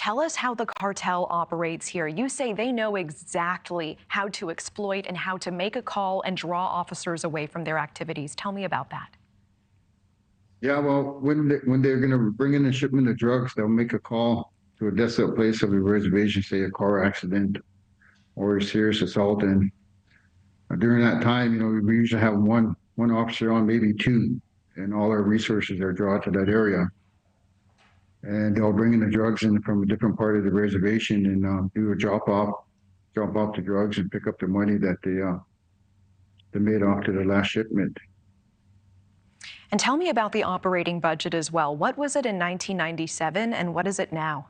Tell us how the cartel operates here. You say they know exactly how to exploit and how to make a call and draw officers away from their activities. Tell me about that. Yeah, well, when they're going to bring in a shipment of drugs, they'll make a call to a desolate place of the reservation, say a car accident or a serious assault. And during that time, we usually have one officer on, maybe two, and all our resources are drawn to that area. And they'll bring in the drugs in from a different part of the reservation and do a drop off the drugs and pick up the money that they made off to the last shipment. And tell me about the operating budget as well. What was it in 1997 and what is it now?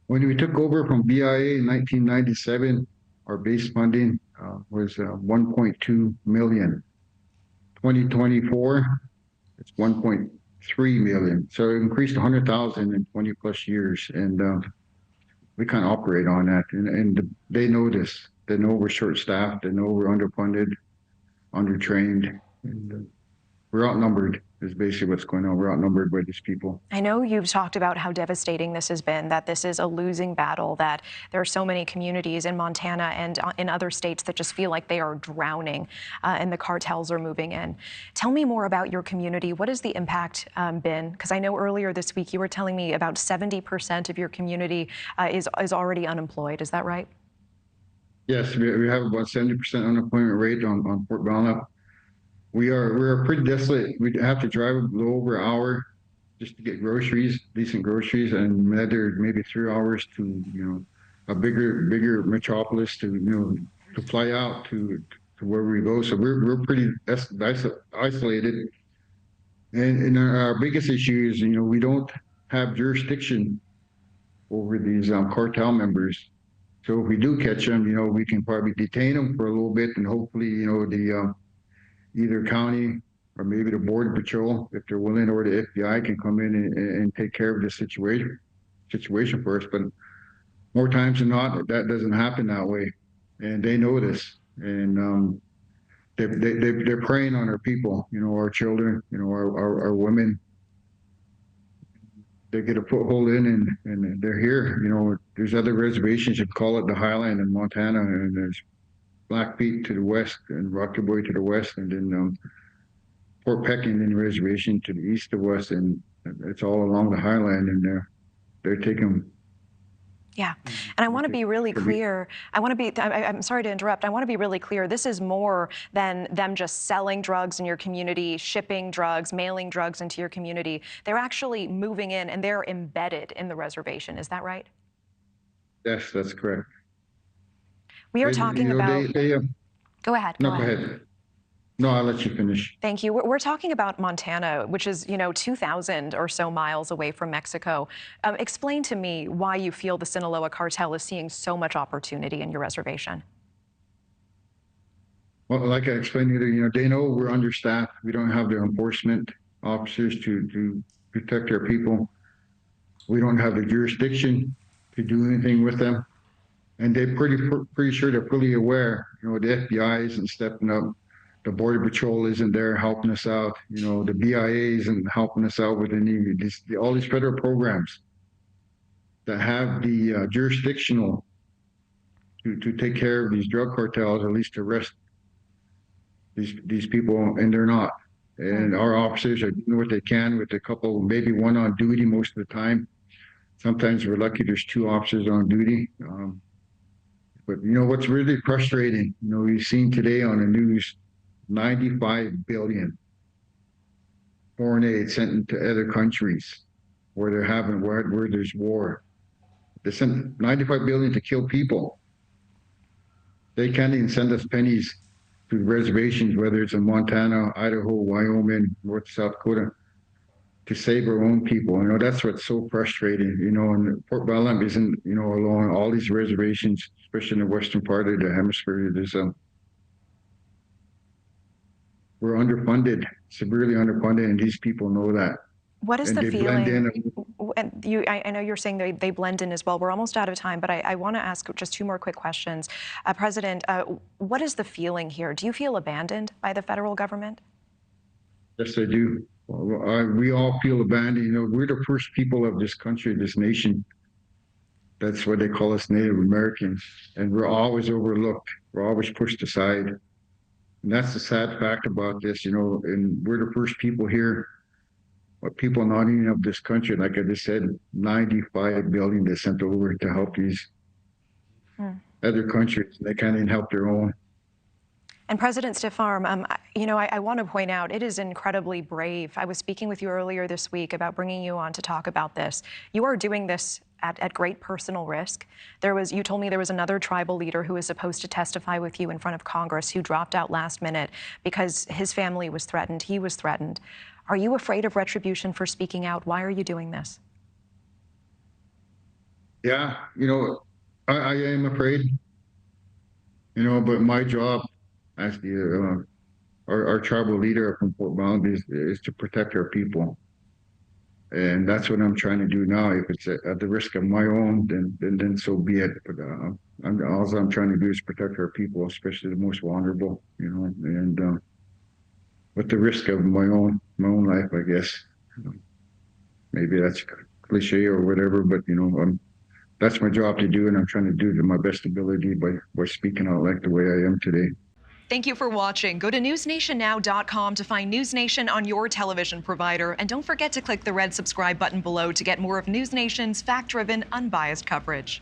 When we took over from BIA in 1997, our base funding was 1.2 million. 2024, it's 1.3 million. So it increased 100,000 in 20 plus years. And we can't operate on that. And they know this. They know we're short-staffed. They know we're underfunded, undertrained. And we're outnumbered is basically what's going on. We're outnumbered by these people. I know you've talked about how devastating this has been, that this is a losing battle, that there are so many communities in Montana and in other states that just feel like they are drowning and the cartels are moving in. Tell me more about your community. What has the impact been? Because I know earlier this week you were telling me about 70% of your community is already unemployed. Is that right? Yes, we have about 70% unemployment rate on Fort Belknap. We're pretty desolate. We have to drive a little over an hour just to get groceries, decent groceries, and another maybe 3 hours to a bigger metropolis to fly out to where we go. So we're pretty isolated. And our biggest issue is we don't have jurisdiction over these cartel members. So if we do catch them, we can probably detain them for a little bit, and hopefully the either county or maybe the Border Patrol, if they're willing, or the FBI can come in and take care of the situation for us. But more times than not, that doesn't happen that way, and they know this, and they're preying on our people, our children, our women. They get a foothold in, and they're here. There's other reservations. You call it the Highland in Montana, and there's Blackfeet to the west and Rocky Boy to the west, and then Fort Peckinpah reservation to the east of us, and it's all along the Highland, and they're taking. Yeah, and I want to be really clear. I'm sorry to interrupt. I want to be really clear. This is more than them just selling drugs in your community, shipping drugs, mailing drugs into your community. They're actually moving in and they're embedded in the reservation. Is that right? Yes, that's correct. We are talking about. Go ahead. No, go ahead. No, I'll let you finish. Thank you. We're talking about Montana, which is, 2,000 or so miles away from Mexico. Explain to me why you feel the Sinaloa cartel is seeing so much opportunity in your reservation. Well, like I explained to you, they know we're understaffed. We don't have the enforcement officers to protect our people. We don't have the jurisdiction to do anything with them. And they're pretty sure they're fully aware, the FBI isn't stepping up. The Border Patrol isn't there helping us out. The BIA isn't helping us out with all these federal programs that have the jurisdictional to take care of these drug cartels, at least to arrest these people, and they're not. And our officers are doing what they can with a couple, maybe one on duty most of the time. Sometimes we're lucky there's two officers on duty. But what's really frustrating, we've seen today on the news, 95 billion foreign aid sent into other countries where there's war. They sent 95 billion to kill people. They can't even send us pennies to reservations, whether it's in Montana, Idaho, Wyoming, North, South Dakota, to save our own people. That's what's so frustrating. And Fort Belknap isn't, along all these reservations, especially in the western part of the hemisphere. There's we're underfunded, severely underfunded, and these people know that. What is the feeling? And I know you're saying they blend in as well. We're almost out of time, but I want to ask just two more quick questions. President, what is the feeling here? Do you feel abandoned by the federal government? Yes, I do. We all feel abandoned. You know, we're the first people of this country, this nation. That's what they call us, Native Americans, and we're always overlooked. We're always pushed aside, and that's the sad fact about this. You know, and we're the first people here, but people not even of this country. Like I just said, 95 billion they sent over to help these other countries. They can't even help their own. And President Stiffarm, you know, I want to point out it is incredibly brave. I was speaking with you earlier this week about bringing you on to talk about this. You are doing this at great personal risk. You told me there was another tribal leader who was supposed to testify with you in front of Congress who dropped out last minute because his family was threatened. He was threatened. Are you afraid of retribution for speaking out? Why are you doing this? Yeah, you know, I am afraid. You know, but my job as our tribal leader from Fort Bound is to protect our people. And that's what I'm trying to do now. If it's at the risk of my own, then so be it. But all I'm trying to do is protect our people, especially the most vulnerable. You know, and with the risk of my own life, I guess. Maybe that's cliche or whatever, but you know, that's my job to do, and I'm trying to do it to my best ability by speaking out like the way I am today. Thank you for watching. Go to newsnationnow.com to find News Nation on your television provider. And don't forget to click the red subscribe button below to get more of News Nation's fact-driven, unbiased coverage.